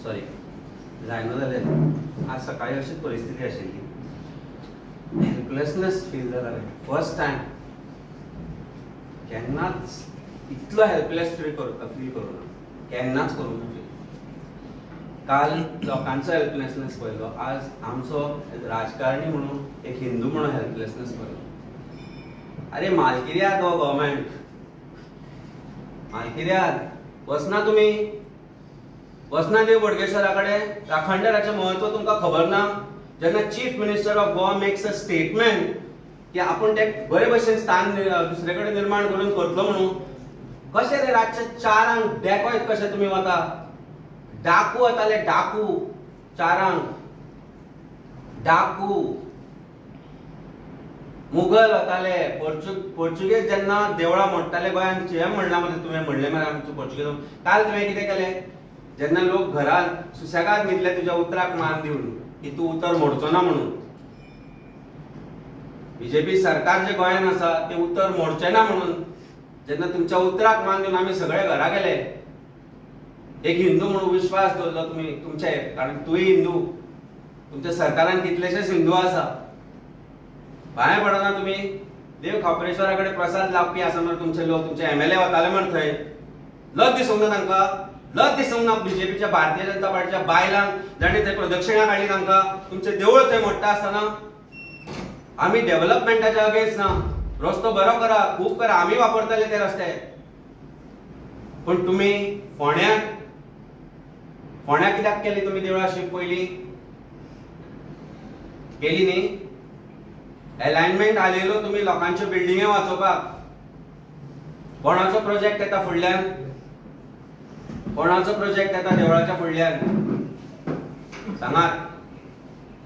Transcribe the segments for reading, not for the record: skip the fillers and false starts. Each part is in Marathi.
सॉरी जायना जालें आज सकाळी अशीच परिस्थिती आशिल्ली हेल्पलेसनेस फील जाला फर्स्ट टायम केन्नाच इतलो हेल्पलेस फील करूना केन्नाच करूना काल लोकांचो हेल्पलेसनेस पळयलो आज आमचो राजकारणी म्हणून एक हिंदू म्हणून हेल्पलेसनेस पळयलो अरे मालकिर्यात हो गव्हर्मेंट मालकिर्यात वचना तुमी वचना देव बोडगेश्वरा कडेन राखणदाराचें महत्व तुमकां खबर ना जेन्ना chief minister of Goa makes a statement की आपूण ते बरे भशेन स्थान दुसरे कडेन निर्माण करून करतलो म्हणून कशें रे रातचे 4 डेकोयत कशें तुमी वता डाकू वताले डाकू 4 डाकू मुघल वताले पोर्चुगीज जेन्ना देवळां मोडटाले गोंयांत हे म्हणला मरे तुवें म्हणलें मरे आमचे पोर्चुगीज काल तुवें कितें केलें जेन्ना लोक घरांत सुसेगाद न्हिदले तुज्या उतराक मान दिवन की तूं उतर मोडचो ना म्हणून बीजेपी सरकार जे गोंयांत आसा ते उतर मोडचें ना म्हणून जेन्ना तुमच्या उतराक मान दिवन आमी सगळे घरा गेले एक हिंदू म्हणून विश्वास दवरलो तुमी तुमचेर कारण तूंय हिंदू तुमच्या सरकारान कितलेशेच हिंदू आसा भायर पडना तुमी देव खापरेश्वरा कडेन प्रसाद लावपी आसा मरे तुमचे लोक तुमचे एमएलए वताले म्हण थंय लज दिसूंक ना तांकां लज दिसूंक ना बीजेपीच्या भारतीय जनता पार्टीच्या बायलांक जाणी थंय प्रदक्षिणा काडली तांकां तुमचे देवूळ थंय मोडटा आसतना आमी डेव्हलपमेंटाच्या अगेन्स्ट ना रस्तो बरो करा खूब करा आमी वापरतले ते रस्ते पण तुमी फोंड्या कित्याक केली तुमी देवळां शिफ्ट पयली केली न्ही अलायनमेंट आलेलो तुमी लोकांच्यो बिल्डिंगे वाचोवपाक कोणाचो प्रोजेक्ट येता फुडल्यान कोणाचो प्रोजेक्ट येता देवळाच्या फुडल्यान सांगात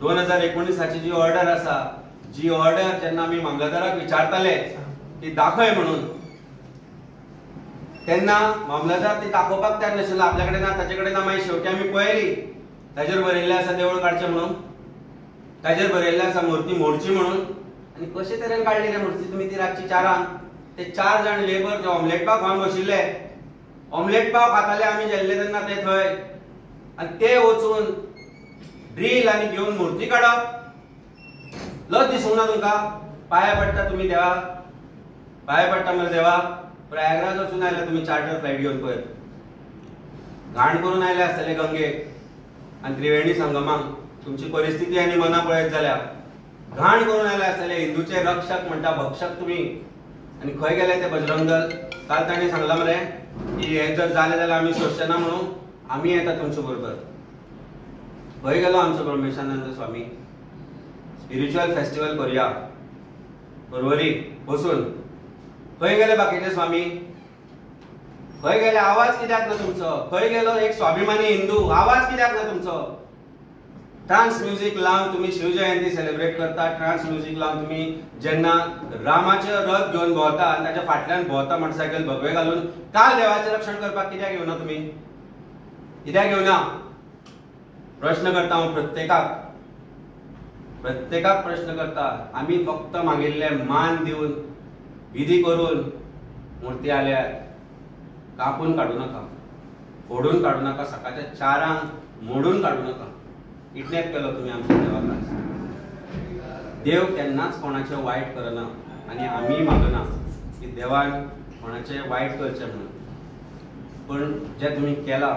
2019 जी ऑर्डर आसा जी ऑर्डर जेन्ना आमी मामलेदाराक विचारताले ती दाखय म्हणून तेन्ना मामलेदार ती दाखोवपाक तयार नाशिल्लो आपल्या कडेन ना ताचे कडेन ना मागीर शेवटी आमी पळयली ताजेर बरयल्लें आसा देवूळ काडचें म्हणून ताजेर बरयल्लें आसा मूर्ती मोडची म्हणून आनी कशे तरेन काडली रे मूर्ती तुमी ती रातची 4 ते 4 जाण लेबर जे ऑमलेट पाव खावन बशिल्ले ऑमलेट पाव खाताले आमी गेल्ले तेन्ना ते थंय आनी ते वचून ड्रील आनी घेवन मूर्ती काडप लज दिसूंक ना तुमकां पांया पडटा तुमी देवा पांया पडटा मरे देवा प्रयागराज वचून आयले तुमी चार्टर फ्लायट घेवन पळय घाण करून आयले आसतले गंगेक आनी त्रिवेणी संगमाक तुमची परिस्थिती आनी मना पळयत जाल्यार घाण करून आयले आसतले हिंदूचे रक्षक म्हणटा भक्षक तुमी आनी खंय गेले ते बजरंग दल काल तांणी सांगलां मरे की हे जर जालें जाल्यार आमी सोडचे ना म्हणून आमी येता तुमचे बरोबर खंय गेलो आमचो ब्रह्मेशानंद स्वामी स्पिरिच्युअल फेस्टिवल करूया परवरी बसून खंय गेले बाकीचे स्वामी खंय गेले आवाज कित्याक ना तुमचो खंय गेलो एक स्वाभिमानी हिंदू आवाज कित्याक ना तुमचो ट्रान्स म्युझिक लावन तुम्ही शिवजयंती सेलिब्रेट करता ट्रान्स म्युझिक लावन तुम्ही जेन्ना रामाचे रथ घेवन भोंवता आनी ताच्या फाटल्यान भोंवता मोटरसायकल भगवे घालून काल देवाचें रक्षण करपाक कित्याक येवना तुमी कित्याक येवना प्रश्न करता हांव प्रत्येकाक प्रश्न करता आमी फक्त मागिल्ले मान दिवन विधी करून मूर्ती आल्यात कापून काडू नाका फोडून काडू नाका सकाळच्या 4 मोडून काडू नाका किडनॅप केलो तुमी आमच्या देवाक देव केन्नाच कोणाचें वायट करना आनी आमी मागना की देवान कोणाचें वायट करचें म्हणून पण जें तुमी केलां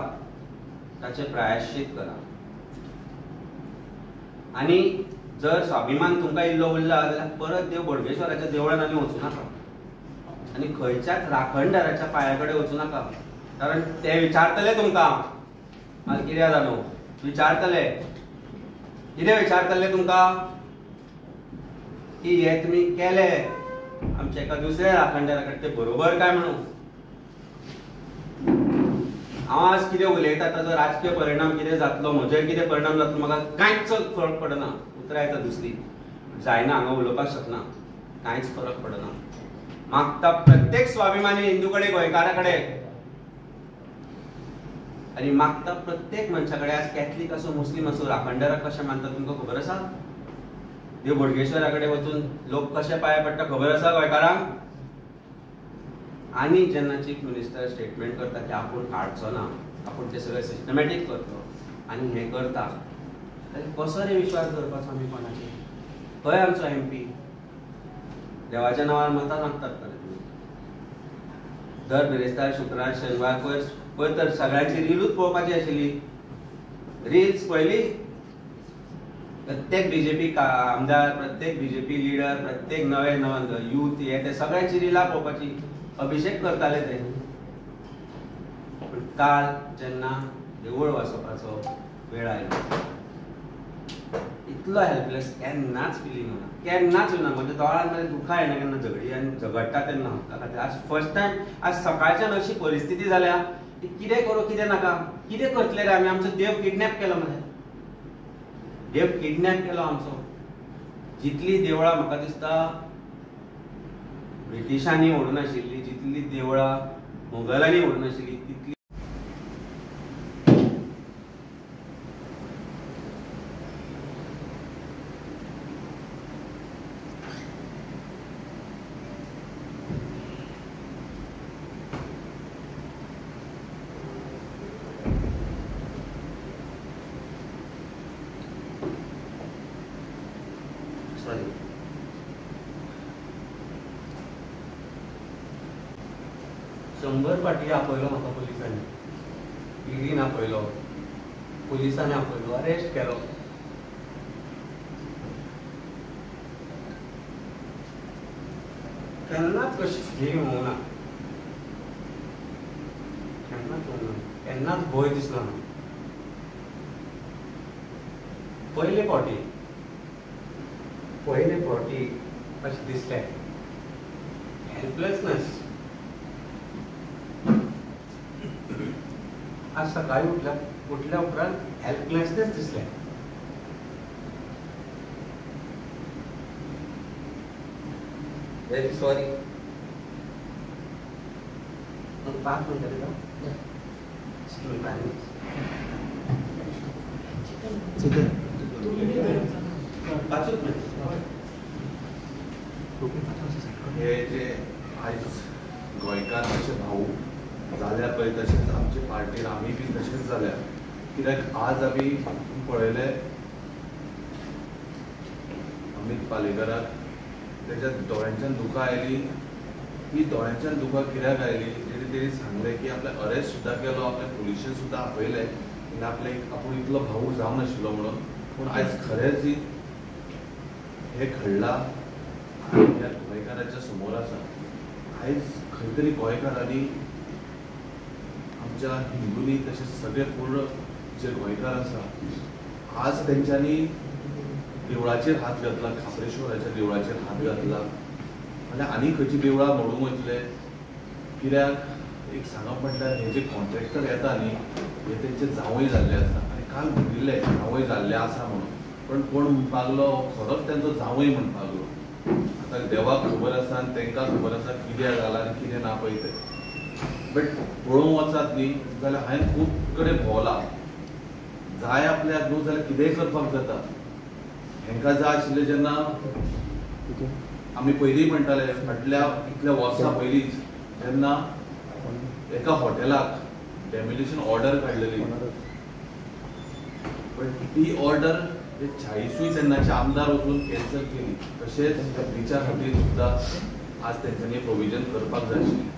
ताचें प्रायश्चित करा आनी जर स्वाभिमान तुमकां इल्लो उरला जाल्यार परत देव बोडगेश्वराच्या देवळान आनी वचूं नाका आनी खंयच्याच राखणदाराच्या पांया कडेन वचूं नाका कारण ते विचारतले तुमकां मालकिर्या जालो विचारतले कितें विचारतले तुमकां की हे तुमी केले आमच्या एका दुसऱ्या राखणदारा कडेन ते बरोबर काय म्हणून हांव आज कितें उलयता ताचो राजकीय परिणाम कितें जातलो म्हजेर कितें परिणाम जातलो म्हाका कांयच फरक पडना उतरां येता दुसरी जायना हांगा उलोवपाक शकना कांयच फरक पडना मागता प्रत्येक स्वाभिमानी हिंदू कडेन गोंयकारा कडेन आनी मागता प्रत्येक मनशा कडेन आज कॅथलीक असो मुस्लीम असो राखणदाराक कशें मानता तुमकां खबर आसा देव बोडगेश्वरा कडेन वचून लोक कशे पांया पडटा खबर आसा गोंयकारांक आणि जेन्ना चीफ मिनिस्टर स्टेटमेंट करता की आपण काढचो ना, आपण ते सगळे सिस्टमॅटिक करतो, आनी हें करता जाल्यार कसो रे विश्वास दवरपाचो आमी कोणाचेर? खंय आमचो MP? देवाच्या नांवार मतां मागतात मरे तुमी. दर बिरेस्तार शुक्रार शेनवार पयर तर सगळ्यांची रिलूच पळोवपाची आशिल्ली. रिल्स पळयली? प्रत्येक बीजेपी आमदार, प्रत्येक बीजेपी लिडर, प्रत्येक नवे यूथ हे ते सगळ्यांची रिलां पळोवपाची. अभिषेक करताले ते. पूण काल जेन्ना देवूळ वचपाचो वेळ आयलो, इतलो हेल्पलेस केन्नाच फिलींग येना, केन्नाच येना. म्हणजे दोळ्यान मरे दुखां येना केन्ना झगडी आनी झगडटा तेन्ना. खातीर आज फर्स्ट टायम आज सकाळच्यान अशी परिस्थिती जाल्या की कितें करूं कितें नाका. कितें करतले रे आमी? आमचो देव किडनॅप केलो मरे. देव किडनॅप केलो आमचो. जितली देवळां म्हाका दिसता ब्रिटिशांनी ओडून आशिल्ली, जितली देवळां मुघलांनी ओडून आशिल्ली तितली शंबर फाटी आपयलो म्हाका पुलिसांनी. ईडीन आपयलो, पुलिसांनी आपयलो, अरेस्ट केलो. केन्नाच कशी फिलींग येवना, केन्नाच येवना, केन्नाच भंय दिसलो ना. पयले फावटी अशें दिसलें हेल्पलेसनेस. आज सकाळी उठल्या उपरांत हेल्पलेसनेस दिसलें. Very sorry. 5 मिनटं दिला. हे जे आयज गोंयकार अशे भाऊ जाल्या पळय तशेंच आमचे पार्टीन आमी बी तशेंच जाल्या. कित्याक आज आमी पळयले अमित पालेकराक तेज्या दोळ्यांच्यान दुकां आयली. ही दोळ्यांच्यान दुकां कित्याक आयली? तेणी सांगलें की आपले अरेस्ट सुद्दां केलो, आपले पुलिशेन सुद्दां आपयले आनी आपले आपूण इतलो भाऊ जावन नाशिल्लो म्हणून. पूण आयज खरेंच हे घडलां ह्या गोंयकाराच्या समोर आसा. आयज खंय तरी गोंयकारांनी आमच्या हिंदूंनी तशेंच सगळे पूर्ण जे गोंयकार आसा आज तेंच्यांनी देवळाचेर हात घातला, खापरेश्वराच्या देवळाचेर हात घातला. आनी आनी खंयची देवळां मोडूंक वयतले. कित्याक एक सांगप म्हटल्यार हे जे कॉन्ट्रॅक्टर येता न्ही हे तेंचे जावंय जाल्ले आसा. आनी काल म्हणिल्ले जावंय जाल्ले आसा म्हणून, पण कोण म्हणपाक लागलो खरोच तेंचो जावंय म्हणपाक लागलो. आतां देवाक खबर आसा आनी तेंकां खबर आसा कितें जालां आनी कितें ना पळय तें. बट पळोवंक वचात न्ही जाल्यार हांवें खूब कडेन भोंवलां. जाय आपल्याक न्हू जाल्यार कितेंय करपाक जाता. हेंकां जाय आशिल्लें जेन्ना आमी पयलीं म्हणटाले फाटल्या इतल्या वर्सां पयलींच जेन्ना एका हॉटेलाक डेमोलिशन ऑर्डर काडलेली, पण ती ऑर्डर 40 तेन्नाचे आमदार वचून कॅन्सल केली. तशेंच बीचा खातीर सुद्दां आज तेंच्यांनी प्रोविजन करपाक जाय आशिल्लें.